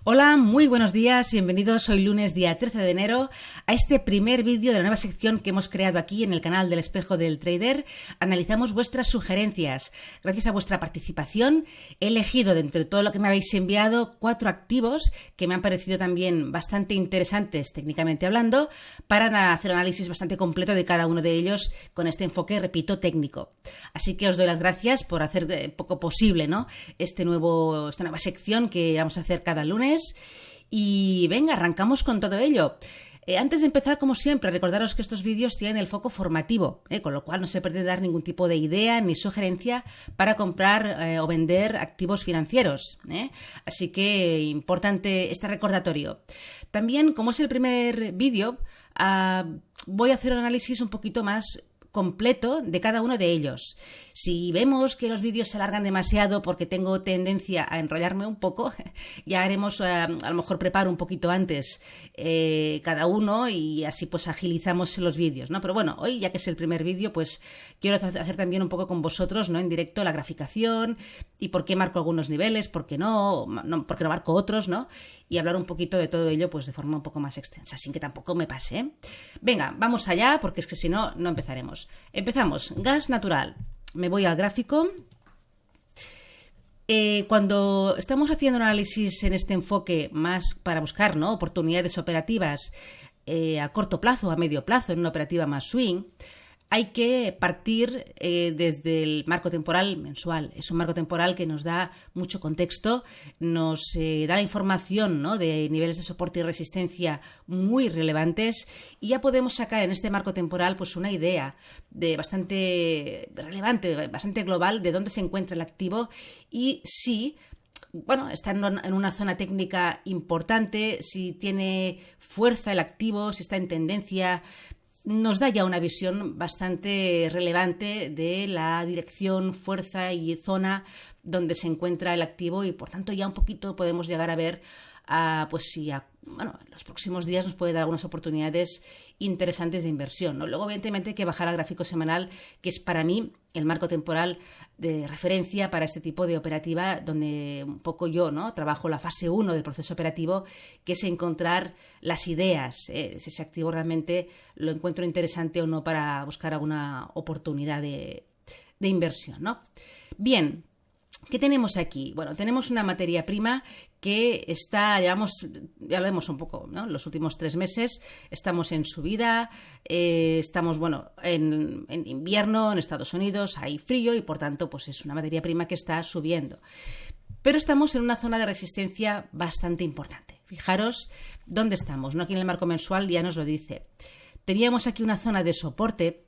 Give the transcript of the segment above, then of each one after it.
Hola, muy buenos días, bienvenidos hoy lunes día 13 de enero a este primer vídeo de la nueva sección que hemos creado aquí en el canal del Espejo del Trader. Analizamos vuestras sugerencias. Gracias a vuestra participación he elegido de entre todo lo que me habéis enviado 4 activos que me han parecido también bastante interesantes técnicamente hablando para hacer un análisis bastante completo de cada uno de ellos con este enfoque, repito, técnico. Así que os doy las gracias por hacer poco posible, ¿no? esta nueva sección que vamos a hacer cada lunes. Y venga, arrancamos con todo ello. Antes de empezar, como siempre, recordaros que estos vídeos tienen el foco formativo, con lo cual no se pretende dar ningún tipo de idea ni sugerencia para comprar o vender activos financieros. Así que importante este recordatorio. También, como es el primer vídeo, voy a hacer un análisis un poquito más completo de cada uno de ellos. Si vemos que los vídeos se alargan demasiado porque tengo tendencia a enrollarme un poco, ya haremos, a lo mejor preparo un poquito antes cada uno y así pues agilizamos los vídeos, ¿no? Pero bueno, hoy ya que es el primer vídeo, pues quiero hacer también un poco con vosotros, ¿no? En directo la graficación y por qué marco algunos niveles, por qué no marco otros, ¿no? Y hablar un poquito de todo ello pues de forma un poco más extensa, sin que tampoco me pase, ¿eh? Venga, vamos allá, porque es que si no, no empezaremos. Empezamos. Gas natural. Me voy al gráfico. Cuando estamos haciendo un análisis en este enfoque más para buscar, ¿no?, oportunidades operativas a corto plazo, a medio plazo, en una operativa más swing, hay que partir desde el marco temporal mensual. Es un marco temporal que nos da mucho contexto, nos da la información, ¿no?, de niveles de soporte y resistencia muy relevantes y ya podemos sacar en este marco temporal pues una idea bastante relevante, bastante global de dónde se encuentra el activo y si está en una zona técnica importante, si tiene fuerza el activo, si está en tendencia. Nos da ya una visión bastante relevante de la dirección, fuerza y zona donde se encuentra el activo y por tanto ya un poquito podemos llegar a ver en los próximos días nos puede dar algunas oportunidades interesantes de inversión, ¿no? Luego, evidentemente, hay que bajar al gráfico semanal, que es para mí el marco temporal de referencia para este tipo de operativa, donde un poco yo, ¿no?, trabajo la fase 1 del proceso operativo, que es encontrar las ideas, si ese activo realmente lo encuentro interesante o no para buscar alguna oportunidad de inversión, ¿no? Bien. ¿Qué tenemos aquí? Bueno, tenemos una materia prima que ya lo vemos un poco, ¿no? Los últimos 3 meses estamos en subida, estamos, en invierno en Estados Unidos, hay frío y por tanto pues es una materia prima que está subiendo. Pero estamos en una zona de resistencia bastante importante. Fijaros dónde estamos, ¿no? Aquí en el marco mensual ya nos lo dice. Teníamos aquí una zona de soporte,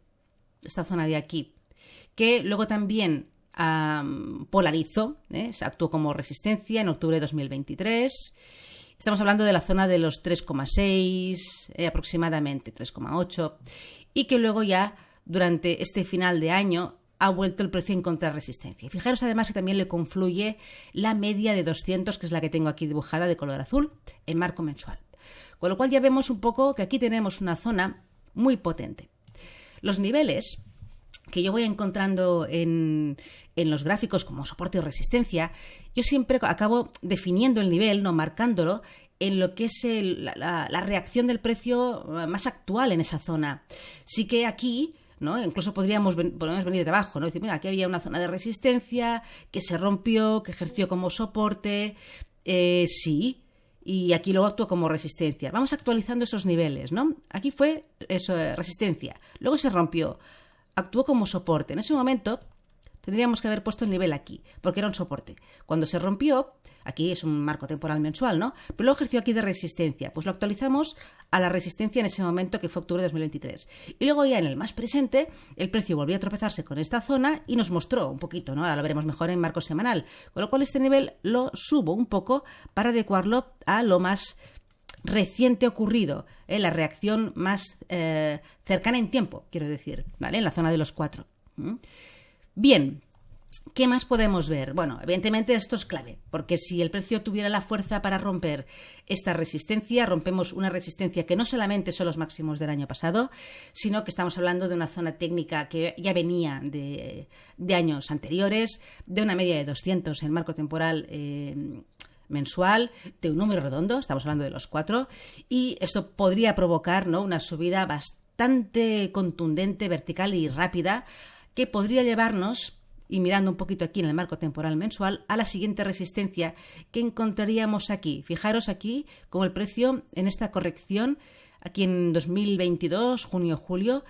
esta zona de aquí, que luego también polarizó, actuó como resistencia en octubre de 2023. Estamos hablando de la zona de los 3,6, aproximadamente 3,8, y que luego ya durante este final de año ha vuelto el precio a encontrar resistencia. Fijaros además que también le confluye la media de 200, que es la que tengo aquí dibujada de color azul, en marco mensual. Con lo cual ya vemos un poco que aquí tenemos una zona muy potente. Los niveles que yo voy encontrando en los gráficos como soporte o resistencia, yo siempre acabo definiendo el nivel, no marcándolo, en lo que es la reacción del precio más actual en esa zona. Sí que aquí, ¿no?, incluso podríamos venir de abajo, ¿no?, decir, mira, aquí había una zona de resistencia que se rompió, que ejerció como soporte, sí, y aquí luego actuó como resistencia. Vamos actualizando esos niveles, ¿no? Aquí fue eso, resistencia, luego se rompió, actuó como soporte. En ese momento tendríamos que haber puesto el nivel aquí, porque era un soporte. Cuando se rompió, aquí es un marco temporal mensual, ¿no?, pero luego ejerció aquí de resistencia. Pues lo actualizamos a la resistencia en ese momento, que fue octubre de 2023. Y luego ya en el más presente, el precio volvió a tropezarse con esta zona y nos mostró un poquito, ¿no? Ahora lo veremos mejor en marco semanal. Con lo cual este nivel lo subo un poco para adecuarlo a lo más reciente ocurrido, la reacción más cercana en tiempo, quiero decir, ¿vale?, en la zona de los 4. Bien, ¿qué más podemos ver? Bueno, evidentemente esto es clave, porque si el precio tuviera la fuerza para romper esta resistencia, rompemos una resistencia que no solamente son los máximos del año pasado, sino que estamos hablando de una zona técnica que ya venía de años anteriores, de una media de 200 en marco temporal mensual de un número redondo, estamos hablando de los 4, y esto podría provocar, ¿no?, una subida bastante contundente, vertical y rápida, que podría llevarnos, y mirando un poquito aquí en el marco temporal mensual, a la siguiente resistencia que encontraríamos aquí. Fijaros aquí como el precio en esta corrección, aquí en 2022, junio-julio,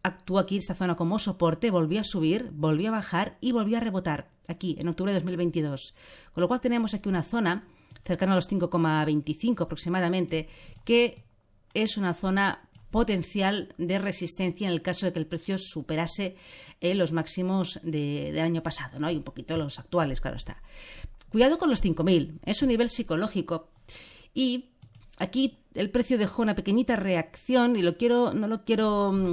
actuó aquí esta zona como soporte, volvió a subir, volvió a bajar y volvió a rebotar aquí en octubre de 2022. Con lo cual tenemos aquí una zona cercana a los 5,25 aproximadamente, que es una zona potencial de resistencia en el caso de que el precio superase los máximos del año pasado, ¿no? Y un poquito los actuales, claro está. Cuidado con los 5.000, es un nivel psicológico y aquí el precio dejó una pequeñita reacción y no lo quiero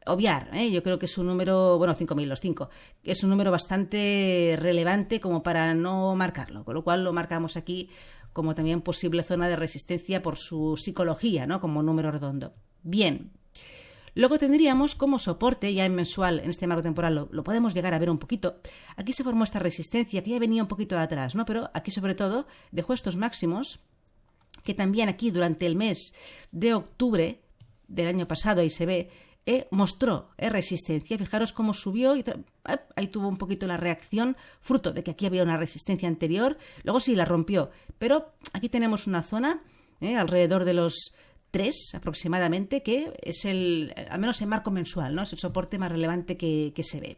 obviar, ¿eh? Yo creo que es un número, bueno, 5.000, los 5, es un número bastante relevante como para no marcarlo, con lo cual lo marcamos aquí como también posible zona de resistencia por su psicología, ¿no?, como número redondo. Bien, luego tendríamos como soporte, ya en mensual, en este marco temporal lo podemos llegar a ver un poquito. Aquí se formó esta resistencia que ya venía un poquito de atrás, ¿no? Pero aquí sobre todo dejó estos máximos que también aquí durante el mes de octubre del año pasado, ahí se ve, mostró resistencia. Fijaros cómo subió y ahí tuvo un poquito la reacción, fruto de que aquí había una resistencia anterior, luego sí la rompió, pero aquí tenemos una zona alrededor de los 3 aproximadamente, que es al menos en marco mensual, ¿no?, es el soporte más relevante que se ve.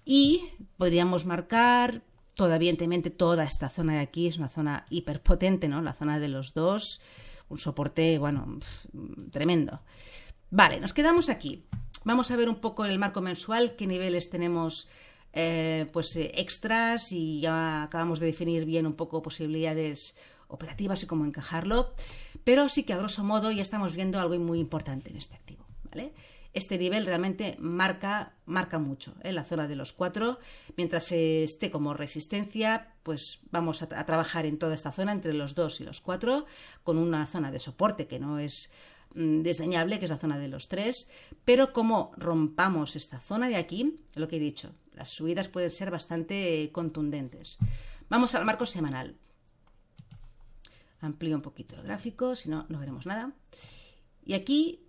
Y podríamos marcar evidentemente toda esta zona de aquí, es una zona hiperpotente, ¿no?, la zona de los 2, un soporte, bueno, tremendo. Vale, nos quedamos aquí. Vamos a ver un poco en el marco mensual qué niveles tenemos extras, y ya acabamos de definir bien un poco posibilidades operativas y cómo encajarlo, pero sí que a grosso modo ya estamos viendo algo muy importante en este activo, ¿vale? Este nivel realmente marca mucho, la zona de los 4, mientras esté como resistencia, pues vamos a trabajar en toda esta zona entre los 2 y los 4, con una zona de soporte que no es desdeñable, que es la zona de los 3, pero como rompamos esta zona de aquí, lo que he dicho, las subidas pueden ser bastante contundentes. Vamos al marco semanal. Amplío un poquito el gráfico, si no, no veremos nada. Y aquí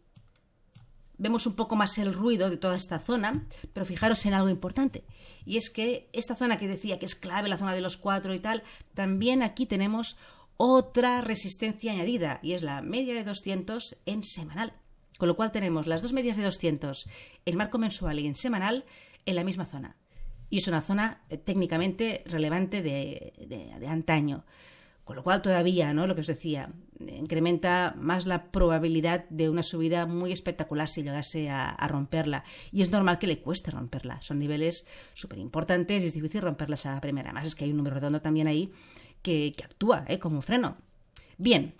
vemos un poco más el ruido de toda esta zona, pero fijaros en algo importante, y es que esta zona que decía que es clave, la zona de los 4 y tal, también aquí tenemos otra resistencia añadida, y es la media de 200 en semanal. Con lo cual tenemos las dos medias de 200 en marco mensual y en semanal en la misma zona. Y es una zona técnicamente relevante de antaño. Con lo cual todavía, ¿no?, lo que os decía, incrementa más la probabilidad de una subida muy espectacular si llegase a romperla. Y es normal que le cueste romperla. Son niveles súper importantes y es difícil romperlas a la primera. Además es que hay un número redondo también ahí que actúa como freno. Bien,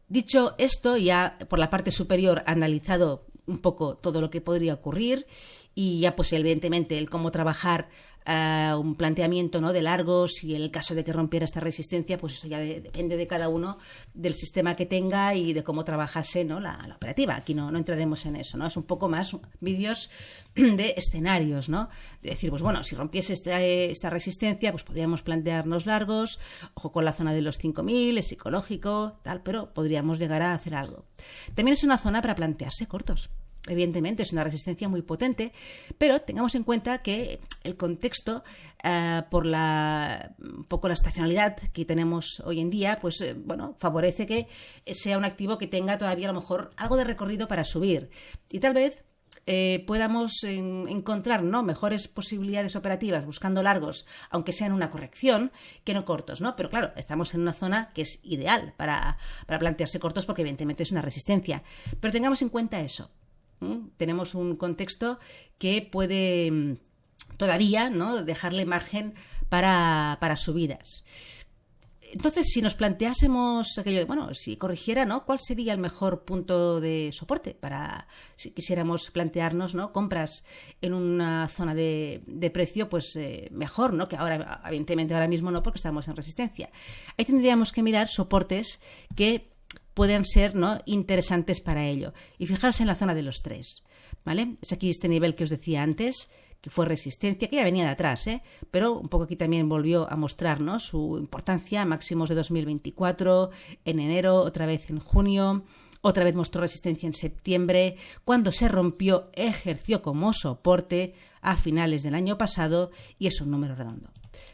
dicho esto, ya por la parte superior analizado un poco todo lo que podría ocurrir y ya pues evidentemente el cómo trabajar un planteamiento, ¿no?, de largos, y en el caso de que rompiera esta resistencia, pues eso ya depende de cada uno, del sistema que tenga y de cómo trabajase, ¿no?, la operativa. Aquí no entraremos en eso, ¿no? Es un poco más vídeos de escenarios, ¿no? De decir, pues bueno, si rompiese esta resistencia, pues podríamos plantearnos largos, ojo con la zona de los 5.000, es psicológico, tal, pero podríamos llegar a hacer algo. También es una zona para plantearse cortos. Evidentemente es una resistencia muy potente, pero tengamos en cuenta que el contexto, por un poco la estacionalidad que tenemos hoy en día, pues favorece que sea un activo que tenga todavía a lo mejor algo de recorrido para subir. Y tal vez podamos encontrar, ¿no?, mejores posibilidades operativas buscando largos, aunque sean una corrección, que no cortos, ¿no? Pero claro, estamos en una zona que es ideal para plantearse cortos porque evidentemente es una resistencia. Pero tengamos en cuenta eso. Tenemos un contexto que puede todavía, ¿no?, dejarle margen para subidas. Entonces, si nos planteásemos aquello de, bueno, si corrigiera, ¿no?, ¿cuál sería el mejor punto de soporte para si quisiéramos plantearnos, ¿no?, compras en una zona de precio, pues mejor, ¿no?, que ahora, evidentemente ahora mismo no, porque estamos en resistencia. Ahí tendríamos que mirar soportes que pueden ser, ¿no?, interesantes para ello. Y fijaros en la zona de los 3, ¿vale? Es aquí este nivel que os decía antes, que fue resistencia, que ya venía de atrás, pero un poco aquí también volvió a mostrarnos su importancia, máximos de 2024, en enero, otra vez en junio, otra vez mostró resistencia en septiembre, cuando se rompió ejerció como soporte a finales del año pasado y es un número redondo.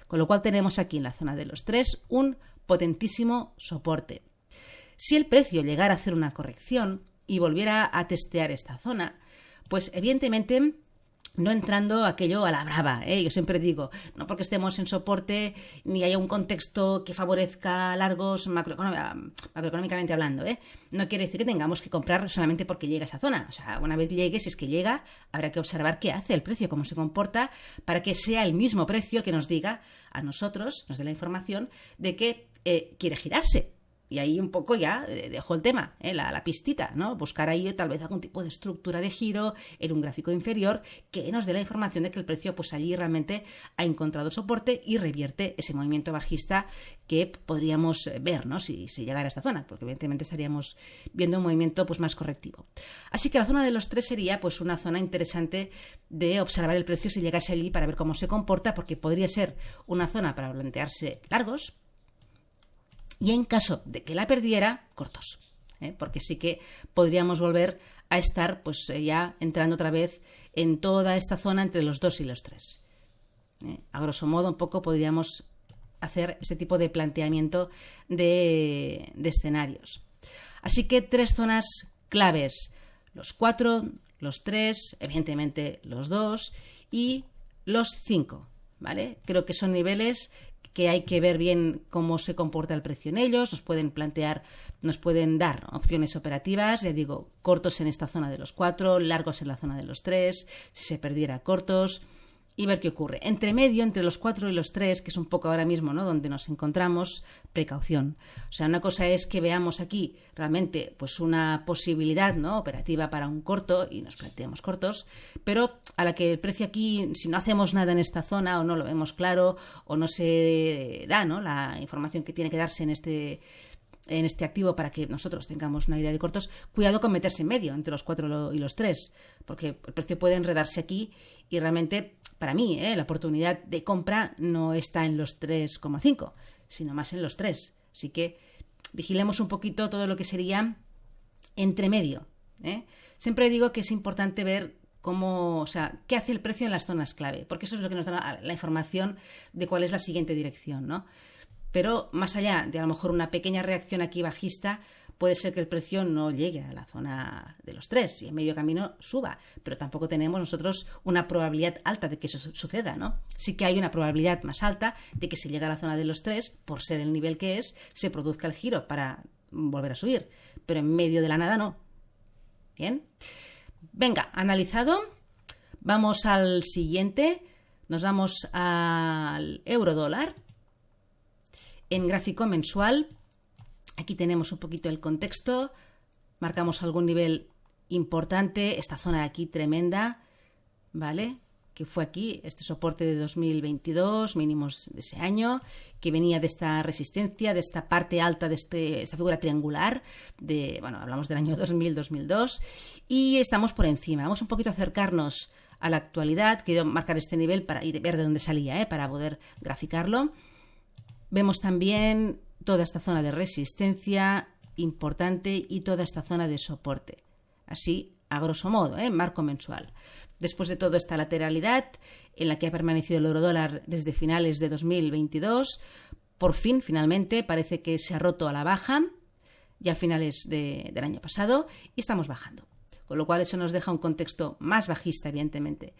Con lo cual tenemos aquí en la zona de los 3 un potentísimo soporte. Si el precio llegara a hacer una corrección y volviera a testear esta zona, pues evidentemente no entrando aquello a la brava, yo siempre digo, no porque estemos en soporte ni haya un contexto que favorezca largos macroeconómicamente hablando, no quiere decir que tengamos que comprar solamente porque llega a esa zona. O sea, una vez llegue, si es que llega, habrá que observar qué hace el precio, cómo se comporta, para que sea el mismo precio el que nos diga a nosotros, nos dé la información de que quiere girarse. Y ahí un poco ya dejo el tema, la pistita, ¿no? Buscar ahí tal vez algún tipo de estructura de giro en un gráfico inferior que nos dé la información de que el precio pues allí realmente ha encontrado soporte y revierte ese movimiento bajista que podríamos ver, ¿no? Si llegara a esta zona, porque evidentemente estaríamos viendo un movimiento pues más correctivo. Así que la zona de los 3 sería pues una zona interesante de observar el precio si llegase allí para ver cómo se comporta, porque podría ser una zona para plantearse largos, y en caso de que la perdiera, cortos, porque sí que podríamos volver a estar pues ya entrando otra vez en toda esta zona entre los 2 y los 3. A grosso modo, un poco podríamos hacer este tipo de planteamiento de escenarios. Así que 3 zonas claves, los 4, los 3, evidentemente los 2 y los 5, ¿vale? Creo que son niveles que hay que ver bien cómo se comporta el precio en ellos, nos pueden dar opciones operativas, ya digo, cortos en esta zona de los 4, largos en la zona de los 3, si se perdiera cortos, y ver qué ocurre. Entre medio, entre los 4 y los 3, que es un poco ahora mismo, ¿no?, donde nos encontramos, precaución. O sea, una cosa es que veamos aquí realmente pues una posibilidad, ¿no?, operativa para un corto y nos planteemos cortos, pero a la que el precio aquí, si no hacemos nada en esta zona o no lo vemos claro o no se da, ¿no?, la información que tiene que darse en este activo para que nosotros tengamos una idea de cortos, cuidado con meterse en medio, entre los 4 y los 3, porque el precio puede enredarse aquí y realmente, para mí, la oportunidad de compra no está en los 3,5, sino más en los 3. Así que vigilemos un poquito todo lo que sería entre medio. Siempre digo que es importante ver qué hace el precio en las zonas clave, porque eso es lo que nos da la información de cuál es la siguiente dirección, ¿no? Pero más allá de a lo mejor una pequeña reacción aquí bajista, puede ser que el precio no llegue a la zona de los 3 y en medio camino suba, pero tampoco tenemos nosotros una probabilidad alta de que eso suceda, ¿no? Sí que hay una probabilidad más alta de que si llega a la zona de los 3, por ser el nivel que es, se produzca el giro para volver a subir, pero en medio de la nada no. Bien, venga, analizado, vamos al siguiente, nos vamos al euro-dólar. En gráfico mensual, aquí tenemos un poquito el contexto, marcamos algún nivel importante, esta zona de aquí tremenda, ¿vale?, que fue aquí, este soporte de 2022, mínimos de ese año, que venía de esta resistencia, de esta parte alta de esta figura triangular, hablamos del año 2000-2002, y estamos por encima. Vamos un poquito a acercarnos a la actualidad, quiero marcar este nivel para ir a ver de dónde salía, para poder graficarlo. Vemos también toda esta zona de resistencia importante y toda esta zona de soporte. Así, a grosso modo, marco mensual. Después de toda esta lateralidad en la que ha permanecido el eurodólar desde finales de 2022, por fin, finalmente, parece que se ha roto a la baja, ya a finales del año pasado, y estamos bajando. Con lo cual eso nos deja un contexto más bajista, evidentemente,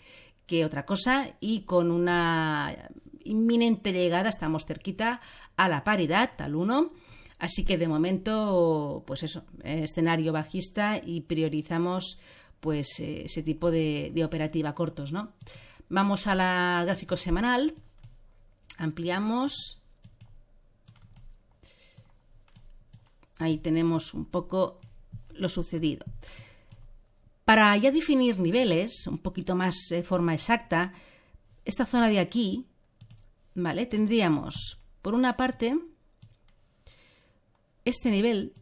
que otra cosa, y con una inminente llegada, estamos cerquita a la paridad, al 1, así que de momento, pues eso, escenario bajista y priorizamos pues ese tipo de operativa cortos, ¿no? Vamos al gráfico semanal, ampliamos, ahí tenemos un poco lo sucedido. Para ya definir niveles, un poquito más de forma exacta, esta zona de aquí, ¿vale?, tendríamos, por una parte, este nivel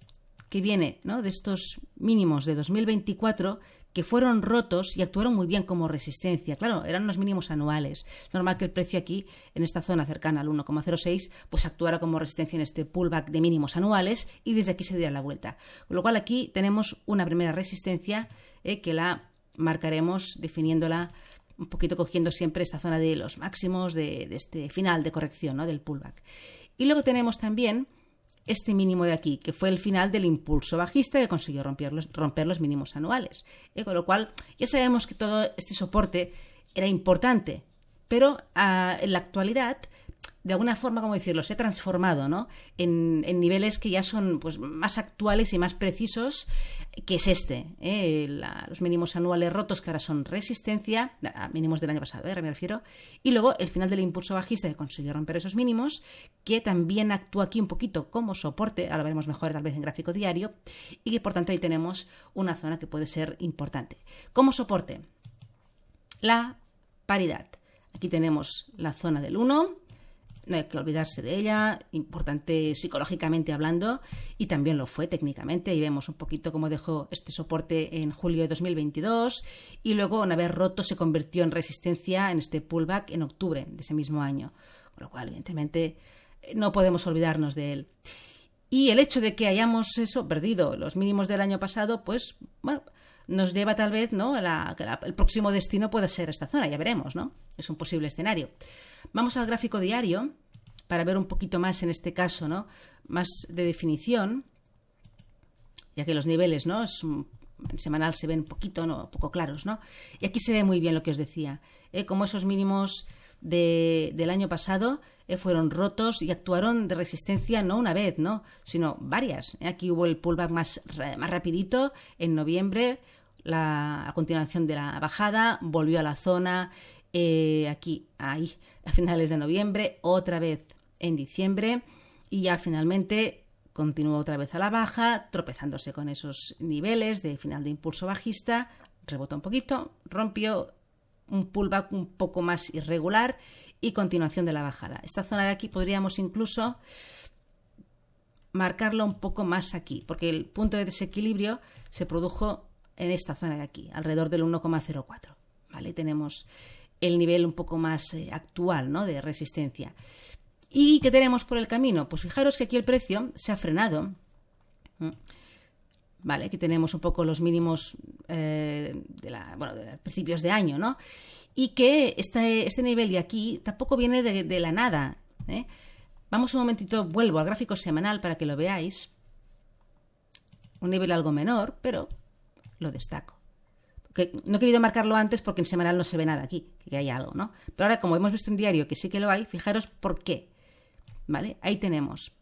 que viene, ¿no?, de estos mínimos de 2024, que fueron rotos y actuaron muy bien como resistencia. Claro, eran unos mínimos anuales. Es normal que el precio aquí, en esta zona cercana al 1,06, pues actuara como resistencia en este pullback de mínimos anuales y desde aquí se diera la vuelta. Con lo cual aquí tenemos una primera resistencia que la marcaremos definiéndola un poquito cogiendo siempre esta zona de los máximos de este final de corrección, ¿no?, del pullback. Y luego tenemos también este mínimo de aquí, que fue el final del impulso bajista que consiguió romper los mínimos anuales. Con lo cual ya sabemos que todo este soporte era importante, pero en la actualidad, de alguna forma, como decirlo, se ha transformado, ¿no?, en niveles que ya son pues más actuales y más precisos, que es los mínimos anuales rotos, que ahora son resistencia, mínimos del año pasado, me refiero, y luego el final del impulso bajista que consiguió romper esos mínimos, que también actúa aquí un poquito como soporte, ahora veremos mejor tal vez en gráfico diario, y que por tanto ahí tenemos una zona que puede ser importante. Como soporte, la paridad. Aquí tenemos la zona del 1, no hay que olvidarse de ella, importante psicológicamente hablando, y también lo fue técnicamente, y vemos un poquito cómo dejó este soporte en julio de 2022, y luego, una vez roto, se convirtió en resistencia en este pullback en octubre de ese mismo año, con lo cual, evidentemente, no podemos olvidarnos de él. Y el hecho de que hayamos perdido los mínimos del año pasado, pues, bueno, nos lleva tal vez, ¿no?, el próximo destino puede ser esta zona, ya veremos, ¿no? Es un posible escenario. Vamos al gráfico diario para ver un poquito más en este caso, ¿no?, más de definición, ya que los niveles, ¿no?, en semanal se ven un poco claros, ¿no? Y aquí se ve muy bien lo que os decía, como esos mínimos del año pasado fueron rotos y actuaron de resistencia no una vez, ¿no?, sino varias. Aquí hubo el pullback más rapidito en noviembre, a continuación de la bajada, volvió a la zona ahí a finales de noviembre, otra vez en diciembre, y ya finalmente continuó otra vez a la baja, tropezándose con esos niveles de final de impulso bajista, rebotó un poquito, rompió un pullback un poco más irregular y continuación de la bajada. Esta zona de aquí podríamos incluso marcarlo un poco más aquí, porque el punto de desequilibrio se produjo en esta zona de aquí, alrededor del 1,04. ¿Vale? Tenemos el nivel un poco más actual, ¿no?, de resistencia. ¿Y qué tenemos por el camino? Pues fijaros que aquí el precio se ha frenado. Vale, aquí tenemos un poco los mínimos de principios de año, ¿no? Y que este nivel de aquí tampoco viene de la nada, ¿eh? Vamos un momentito, vuelvo al gráfico semanal para que lo veáis. Un nivel algo menor, pero lo destaco. Que no he querido marcarlo antes porque en semanal no se ve nada aquí, que hay algo, ¿no? Pero ahora, como hemos visto en diario que sí que lo hay, fijaros por qué. ¿Vale? Ahí tenemos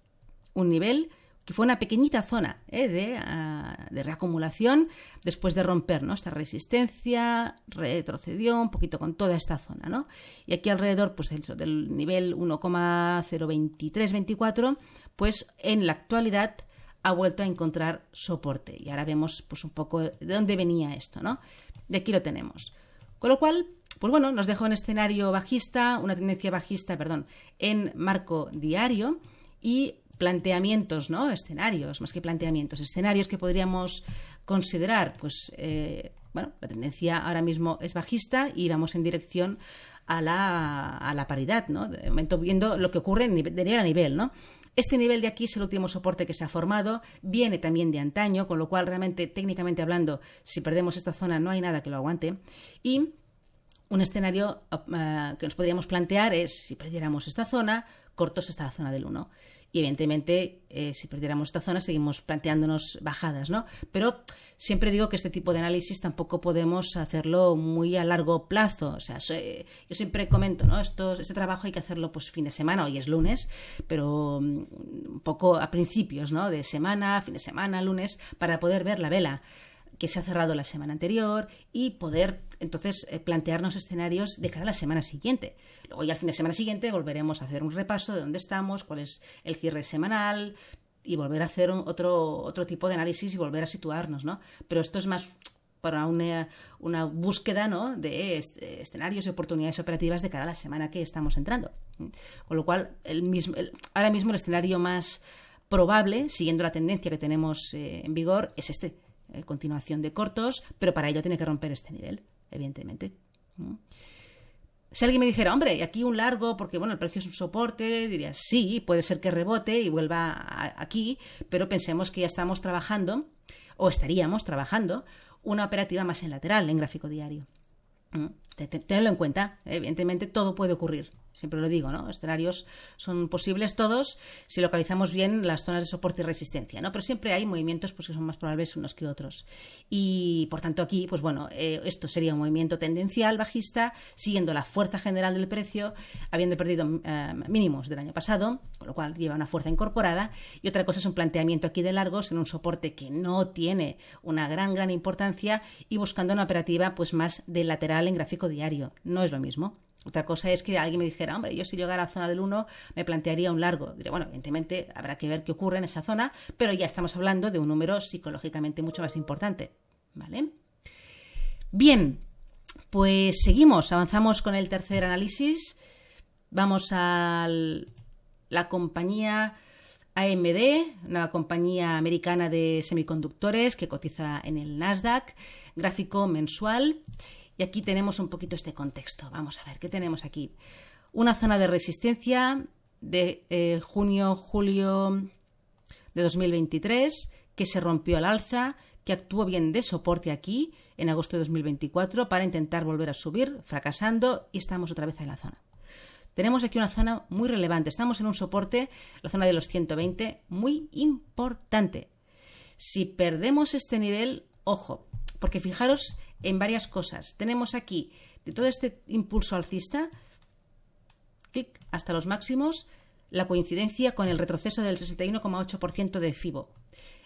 un nivel que fue una pequeñita zona de reacumulación después de romper, ¿no?, esta resistencia, retrocedió un poquito con toda esta zona, ¿no? Y aquí alrededor pues del nivel 1,02324, pues en la actualidad ha vuelto a encontrar soporte. Y ahora vemos pues un poco de dónde venía esto, ¿no? De aquí lo tenemos. Con lo cual, pues bueno, nos deja un escenario bajista, una tendencia bajista, en marco diario y planteamientos, ¿no?, escenarios, más que planteamientos, escenarios que podríamos considerar, pues, la tendencia ahora mismo es bajista y vamos en dirección a la paridad, ¿no? De momento viendo lo que ocurre de nivel a nivel, ¿no? Este nivel de aquí es el último soporte que se ha formado, viene también de antaño, con lo cual realmente, técnicamente hablando, si perdemos esta zona no hay nada que lo aguante. Y un escenario que nos podríamos plantear es, si perdiéramos esta zona, cortos hasta la zona del 1. Y evidentemente, si perdiéramos esta zona, seguimos planteándonos bajadas, ¿no? Pero siempre digo que este tipo de análisis tampoco podemos hacerlo muy a largo plazo. O sea, yo siempre comento, ¿no? Este trabajo hay que hacerlo pues fin de semana, hoy es lunes, pero un poco a principios, ¿no?, de semana, fin de semana, lunes, para poder ver la vela que se ha cerrado la semana anterior y poder entonces plantearnos escenarios de cara a la semana siguiente. Luego ya al fin de semana siguiente volveremos a hacer un repaso de dónde estamos, cuál es el cierre semanal y volver a hacer otro tipo de análisis y volver a situarnos, ¿no? Pero esto es más para una búsqueda, ¿no?, de escenarios y oportunidades operativas de cara a la semana que estamos entrando. Con lo cual, ahora mismo el escenario más probable, siguiendo la tendencia que tenemos en vigor, es este. continuación de cortos, pero para ello tiene que romper este nivel, evidentemente. Si alguien me dijera, hombre, aquí un largo, porque bueno, el precio es un soporte, diría, sí, puede ser que rebote y vuelva aquí, pero pensemos que ya estamos trabajando, o estaríamos trabajando, una operativa más en lateral, en gráfico diario. Tenedlo en cuenta, evidentemente todo puede ocurrir. Siempre lo digo, ¿no? Escenarios son posibles todos si localizamos bien las zonas de soporte y resistencia, ¿no? Pero siempre hay movimientos pues, que son más probables unos que otros. Y, por tanto, aquí, pues bueno, esto sería un movimiento tendencial bajista, siguiendo la fuerza general del precio, habiendo perdido mínimos del año pasado, con lo cual lleva una fuerza incorporada. Y otra cosa es un planteamiento aquí de largos en un soporte que no tiene una gran importancia y buscando una operativa pues más de lateral en gráfico diario. No es lo mismo. Otra cosa es que alguien me dijera, hombre, yo si llegara a la zona del 1 me plantearía un largo. Diré, bueno, evidentemente habrá que ver qué ocurre en esa zona, pero ya estamos hablando de un número psicológicamente mucho más importante, ¿vale? Bien, pues seguimos, avanzamos con el tercer análisis. Vamos a la compañía AMD, una compañía americana de semiconductores que cotiza en el Nasdaq, gráfico mensual. Y aquí tenemos un poquito este contexto. Vamos a ver, ¿qué tenemos aquí? Una zona de resistencia de junio-julio de 2023 que se rompió al alza, que actuó bien de soporte aquí en agosto de 2024 para intentar volver a subir, fracasando, y estamos otra vez en la zona. Tenemos aquí una zona muy relevante. Estamos en un soporte, la zona de los 120, muy importante. Si perdemos este nivel, ojo, porque fijaros en varias cosas. Tenemos aquí, de todo este impulso alcista, clic hasta los máximos, la coincidencia con el retroceso del 61,8% de FIBO.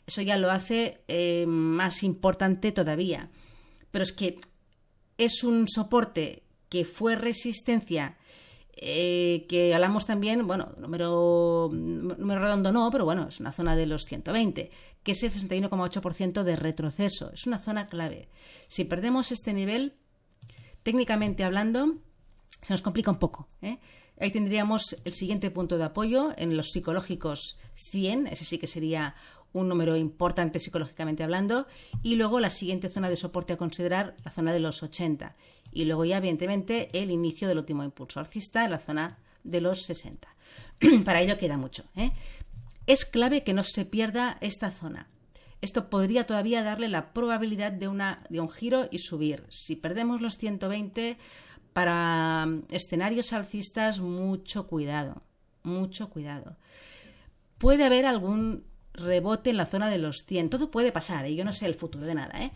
Eso ya lo hace más importante todavía. Pero es que es un soporte que fue resistencia, que hablamos también, bueno, número redondo no, pero bueno, es una zona de los 120, que es el 61,8% de retroceso. Es una zona clave. Si perdemos este nivel, técnicamente hablando, se nos complica un poco, ¿eh? Ahí tendríamos el siguiente punto de apoyo en los psicológicos 100, ese sí que sería un número importante psicológicamente hablando, y luego la siguiente zona de soporte a considerar, la zona de los 80, y luego ya evidentemente el inicio del último impulso alcista en la zona de los 60. Para ello queda mucho, ¿eh? Es clave que no se pierda esta zona. Esto podría todavía darle la probabilidad de un giro y subir. Si perdemos los 120, para escenarios alcistas, mucho cuidado, mucho cuidado. Puede haber algún rebote en la zona de los 100. Todo puede pasar, yo no sé el futuro de nada, ¿eh?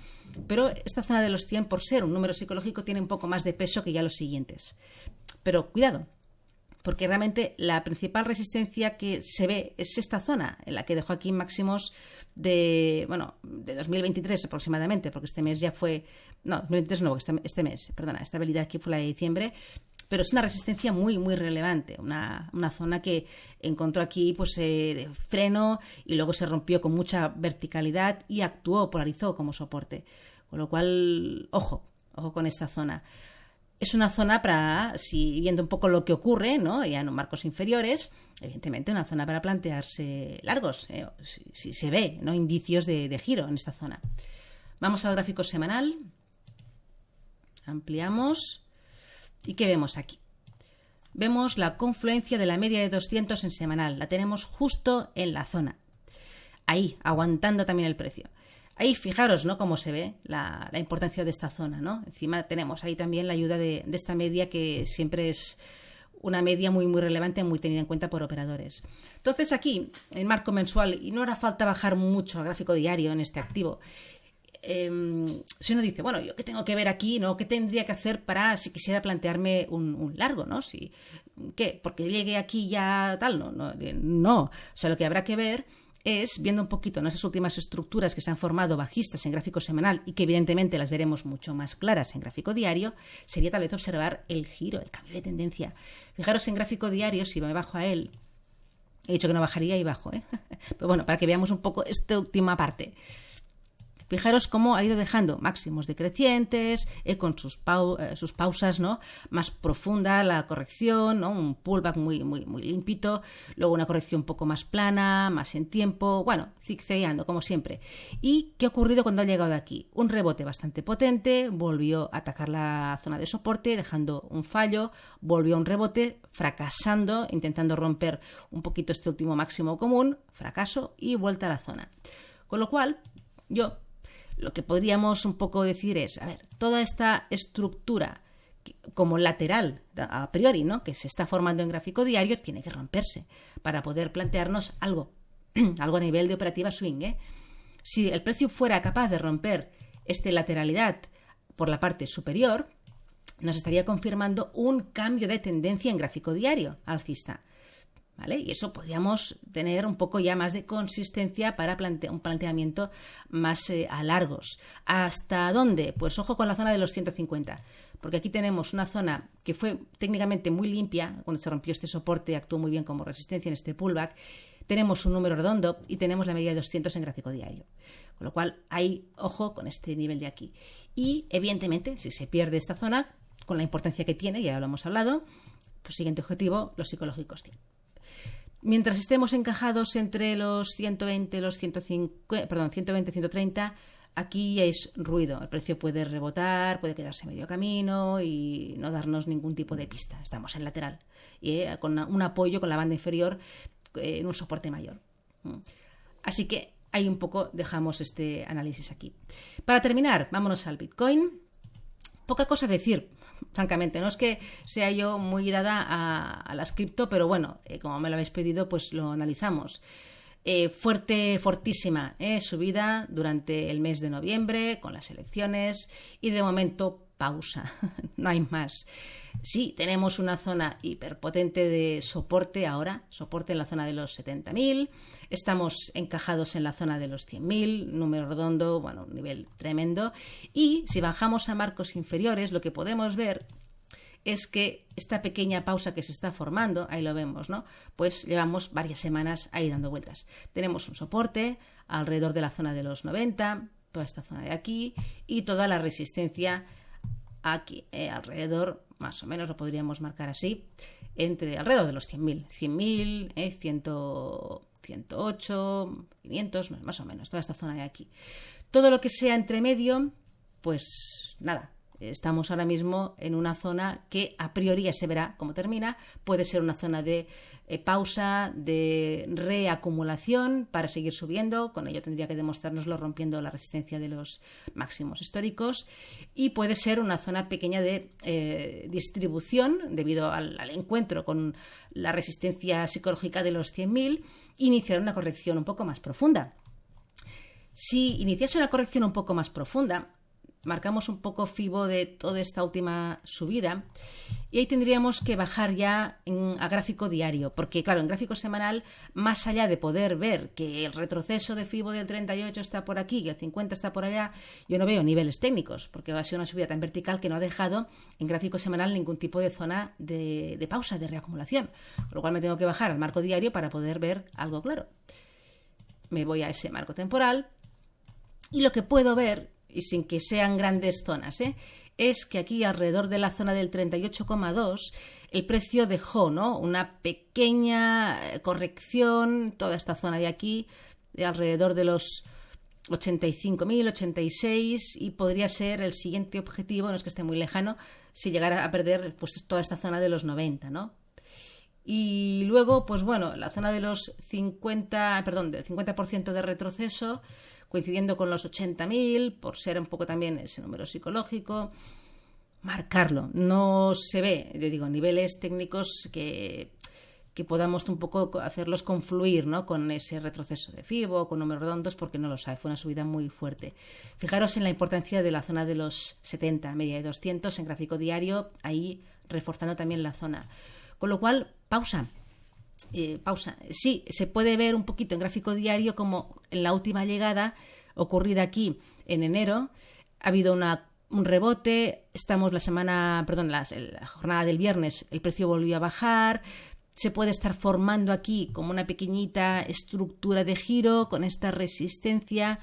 Pero esta zona de los 100, por ser un número psicológico, tiene un poco más de peso que ya los siguientes. Pero cuidado, porque realmente la principal resistencia que se ve es esta zona, en la que dejó aquí máximos de 2023 aproximadamente, porque este mes ya fue... No, 2023 no, este mes, perdona, esta habilidad aquí fue la de diciembre, pero es una resistencia muy relevante, una zona que encontró aquí pues de freno y luego se rompió con mucha verticalidad y polarizó como soporte. Con lo cual, ojo con esta zona. Es una zona para, si viendo un poco lo que ocurre, ¿no? Ya en marcos inferiores, evidentemente una zona para plantearse largos, si se ve, ¿no? Indicios de giro en esta zona. Vamos al gráfico semanal. Ampliamos. ¿Y qué vemos aquí? Vemos la confluencia de la media de 200 en semanal. La tenemos justo en la zona. Ahí, aguantando también el precio. Ahí fijaros, ¿no?, cómo se ve la importancia de esta zona, ¿no? Encima tenemos ahí también la ayuda de esta media, que siempre es una media muy relevante, muy tenida en cuenta por operadores. Entonces aquí, en marco mensual, y no hará falta bajar mucho al gráfico diario en este activo, si uno dice, bueno, ¿yo qué tengo que ver aquí, no? ¿Qué tendría que hacer para, si quisiera plantearme un largo, ¿no? ¿Qué? Porque llegue aquí ya tal, no. O sea, lo que habrá que ver es, viendo un poquito, ¿no?, esas últimas estructuras que se han formado bajistas en gráfico semanal y que evidentemente las veremos mucho más claras en gráfico diario, sería tal vez observar el giro, el cambio de tendencia. Fijaros en gráfico diario, si me bajo a él, he dicho que no bajaría y bajo, ¿eh? Pero bueno, para que veamos un poco esta última parte. Fijaros cómo ha ido dejando máximos decrecientes, con sus pausas, ¿no?, más profunda, la corrección, ¿no?, un pullback muy limpito, luego una corrección un poco más plana, más en tiempo, bueno, zigzagueando como siempre. ¿Y qué ha ocurrido cuando ha llegado aquí? Un rebote bastante potente, volvió a atacar la zona de soporte, dejando un fallo, volvió a un rebote, fracasando, intentando romper un poquito este último máximo común, fracaso y vuelta a la zona. Con lo cual, lo que podríamos un poco decir es, a ver, toda esta estructura como lateral a priori, ¿no?, que se está formando en gráfico diario, tiene que romperse para poder plantearnos algo a nivel de operativa swing, ¿eh? Si el precio fuera capaz de romper esta lateralidad por la parte superior, nos estaría confirmando un cambio de tendencia en gráfico diario alcista, ¿vale? Y eso podríamos tener un poco ya más de consistencia para un planteamiento más a largos. ¿Hasta dónde? Pues ojo con la zona de los 150, porque aquí tenemos una zona que fue técnicamente muy limpia, cuando se rompió este soporte actuó muy bien como resistencia en este pullback, tenemos un número redondo y tenemos la media de 200 en gráfico diario. Con lo cual, hay ojo con este nivel de aquí. Y, evidentemente, si se pierde esta zona, con la importancia que tiene, ya lo hemos hablado, pues siguiente objetivo, los psicológicos 100. Mientras estemos encajados entre los 120, los 120, 130, aquí es ruido. El precio puede rebotar, puede quedarse medio camino y no darnos ningún tipo de pista. Estamos en lateral y con un apoyo con la banda inferior en un soporte mayor. Así que ahí un poco dejamos este análisis aquí. Para terminar, vámonos al Bitcoin. Poca cosa decir, francamente, no es que sea yo muy dada a las cripto, pero bueno, como me lo habéis pedido, pues lo analizamos. Fortísima subida durante el mes de noviembre con las elecciones y de momento pausa, no hay más. Sí, tenemos una zona hiperpotente de soporte ahora, soporte en la zona de los 70.000, estamos encajados en la zona de los 100.000, número redondo, bueno, un nivel tremendo, y si bajamos a marcos inferiores, lo que podemos ver es que esta pequeña pausa que se está formando, ahí lo vemos, ¿no?, pues llevamos varias semanas ahí dando vueltas. Tenemos un soporte alrededor de la zona de los 90, toda esta zona de aquí, y toda la resistencia aquí, alrededor, más o menos lo podríamos marcar así, alrededor de los 100.000, 108, 500, más o menos, toda esta zona de aquí. Todo lo que sea entre medio, pues nada, estamos ahora mismo en una zona que a priori ya se verá cómo termina, puede ser una zona de pausa, de reacumulación para seguir subiendo, con ello tendría que demostrárnoslo rompiendo la resistencia de los máximos históricos, y puede ser una zona pequeña de distribución debido al encuentro con la resistencia psicológica de los 100.000, iniciar una corrección un poco más profunda. Si iniciase una corrección un poco más profunda, marcamos un poco FIBO de toda esta última subida y ahí tendríamos que bajar ya a gráfico diario, porque claro, en gráfico semanal, más allá de poder ver que el retroceso de FIBO del 38 está por aquí, que el 50 está por allá, yo no veo niveles técnicos, porque va a ser una subida tan vertical que no ha dejado en gráfico semanal ningún tipo de zona de pausa, de reacumulación, con lo cual me tengo que bajar al marco diario para poder ver algo claro. Me voy a ese marco temporal y lo que puedo ver, y sin que sean grandes zonas, es que aquí alrededor de la zona del 38,2 el precio dejó, ¿no?, una pequeña corrección, toda esta zona de aquí, de alrededor de los 85.000, 86, y podría ser el siguiente objetivo, no es que esté muy lejano, si llegara a perder pues toda esta zona de los 90, ¿no? Y luego, pues bueno, la zona de los del 50% de retroceso, coincidiendo con los 80.000, por ser un poco también ese número psicológico, marcarlo. No se ve, digo, niveles técnicos que podamos un poco hacerlos confluir, ¿no?, con ese retroceso de FIBO, con números redondos, porque no lo sabe, fue una subida muy fuerte. Fijaros en la importancia de la zona de los 70, media de 200 en gráfico diario, ahí reforzando también la zona. Con lo cual, pausa. Sí, se puede ver un poquito en gráfico diario como en la última llegada ocurrida aquí en enero ha habido un rebote, estamos la jornada del viernes, el precio volvió a bajar, se puede estar formando aquí como una pequeñita estructura de giro con esta resistencia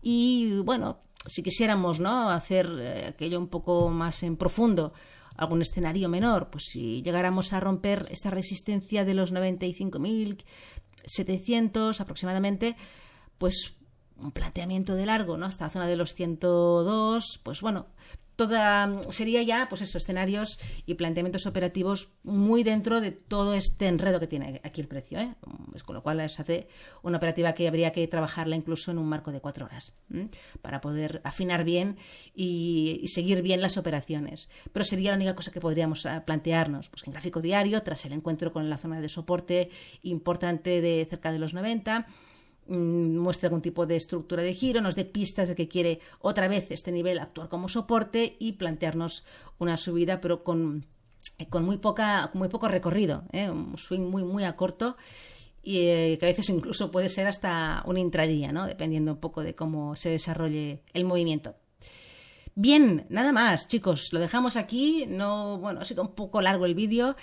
y bueno, si quisiéramos, ¿no?, hacer aquello un poco más en profundo, algún escenario menor, pues si llegáramos a romper esta resistencia de los 95.700 aproximadamente, pues un planteamiento de largo, ¿no?, hasta la zona de los 102, pues bueno, sería ya, pues eso, escenarios y planteamientos operativos muy dentro de todo este enredo que tiene aquí el precio, ¿eh? Pues con lo cual se hace una operativa que habría que trabajarla incluso en un marco de 4 horas, para poder afinar bien y seguir bien las operaciones. Pero sería la única cosa que podríamos plantearnos, pues que en gráfico diario, tras el encuentro con la zona de soporte importante de cerca de los 90, muestre algún tipo de estructura de giro, nos dé pistas de que quiere otra vez este nivel actuar como soporte y plantearnos una subida, pero con muy poco recorrido, un swing muy a corto y que a veces incluso puede ser hasta un intradía, ¿no?, dependiendo un poco de cómo se desarrolle el movimiento. Bien, nada más, chicos, lo dejamos aquí. Ha sido un poco largo el vídeo.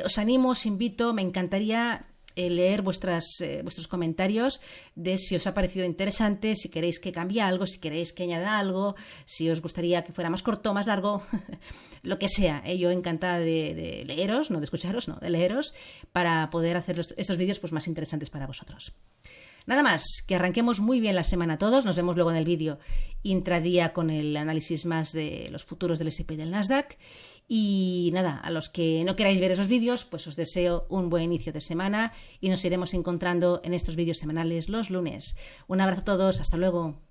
Os animo, os invito, me encantaría leer vuestros comentarios de si os ha parecido interesante, si queréis que cambie algo, si queréis que añada algo, si os gustaría que fuera más corto, más largo, lo que sea. Yo encantada de leeros, no de escucharos, no, de leeros, para poder hacer estos vídeos pues más interesantes para vosotros. Nada más, que arranquemos muy bien la semana todos. Nos vemos luego en el vídeo intradía con el análisis más de los futuros del S&P y del Nasdaq. Y nada, a los que no queráis ver esos vídeos, pues os deseo un buen inicio de semana y nos iremos encontrando en estos vídeos semanales los lunes. Un abrazo a todos, hasta luego.